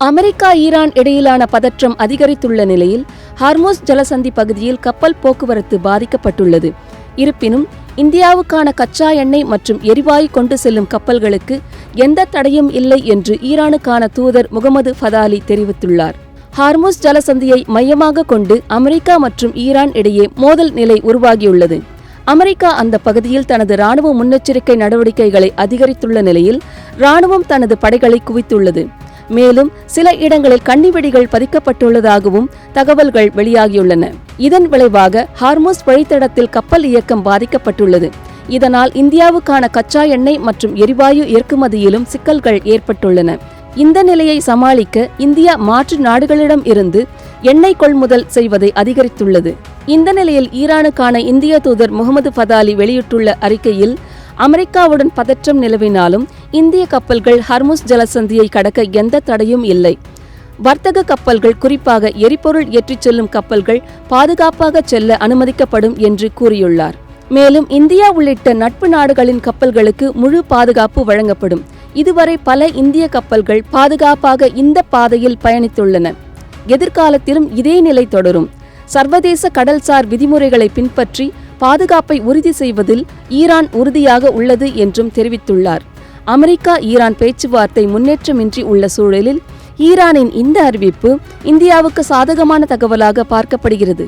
America Iran இடையிலான பதற்றம் அதிகரித்துள்ள நிலையில் ஹார்முஸ் ஜலசந்தி பகுதியில் கப்பல் போக்குவரத்து பாதிக்கப்பட்டுள்ளது. இருப்பினும் இந்தியாவுக்கான கச்சா எண்ணெய் மற்றும் எரிவாயு கொண்டு செல்லும் கப்பல்களுக்கு எந்த தடையும் இல்லை என்று ஈரானுக்கான தூதர் முகமது ஃபதாலி தெரிவித்துள்ளார். ஹார்முஸ் ஜலசந்தியை மையமாக கொண்டு அமெரிக்கா மற்றும் ஈரான் இடையே மோதல் நிலை உருவாகியுள்ளது. அமெரிக்கா அந்த பகுதியில் தனது ராணுவ முன்னெச்சரிக்கை நடவடிக்கைகளை அதிகரித்துள்ள நிலையில் ராணுவம் தனது படைகளை குவித்துள்ளது. மேலும் சில இடங்களில் கன்னிவெடிகள் பதிக்கப்பட்டுள்ளதாகவும் தகவல்கள் வெளியாகியுள்ளன. இதன் விளைவாக ஹார்முஸ் வழித்தடத்தில் கப்பல் இயக்கம் பாதிக்கப்பட்டுள்ளது. இதனால் இந்தியாவுக்கான கச்சா எண்ணெய் மற்றும் எரிவாயு இறக்குமதியிலும் சிக்கல்கள் ஏற்பட்டுள்ளன. இந்த நிலையை சமாளிக்க இந்தியா மாற்று நாடுகளிடம் இருந்து எண்ணெய் கொள்முதல் செய்வதை அதிகரித்துள்ளது. இந்த நிலையில் ஈரானுக்கான இந்திய தூதர் முகமது ஃபதாலி வெளியிட்டுள்ள அறிக்கையில், அமெரிக்காவுடன் பதற்றம் நிலவினாலும் இந்திய கப்பல்கள் ஹர்முஸ் ஜலசந்தியை கடக்க எந்த தடையும் இல்லை. வர்த்தக கப்பல்கள், குறிப்பாக எரிபொருள் ஏற்றிச் செல்லும் கப்பல்கள் பாதுகாப்பாக செல்ல அனுமதிக்கப்படும் என்று கூறியுள்ளார். மேலும் இந்தியா உள்ளிட்ட நட்பு நாடுகளின் கப்பல்களுக்கு முழு பாதுகாப்பு வழங்கப்படும். இதுவரை பல இந்திய கப்பல்கள் பாதுகாப்பாக இந்த பாதையில் பயணித்துள்ளன. எதிர்காலத்திலும் இதே நிலை தொடரும். சர்வதேச கடல்சார் விதிமுறைகளை பின்பற்றி பாதுகாப்பை உறுதி செய்வதில் ஈரான் உறுதியாக உள்ளது என்றும் தெரிவித்துள்ளார். அமெரிக்கா ஈரான் பேச்சுவார்த்தை முன்னேற்றமின்றி உள்ள சூழலில் ஈரானின் இந்த அறிவிப்பு இந்தியாவுக்கு சாதகமான தகவலாக பார்க்கப்படுகிறது.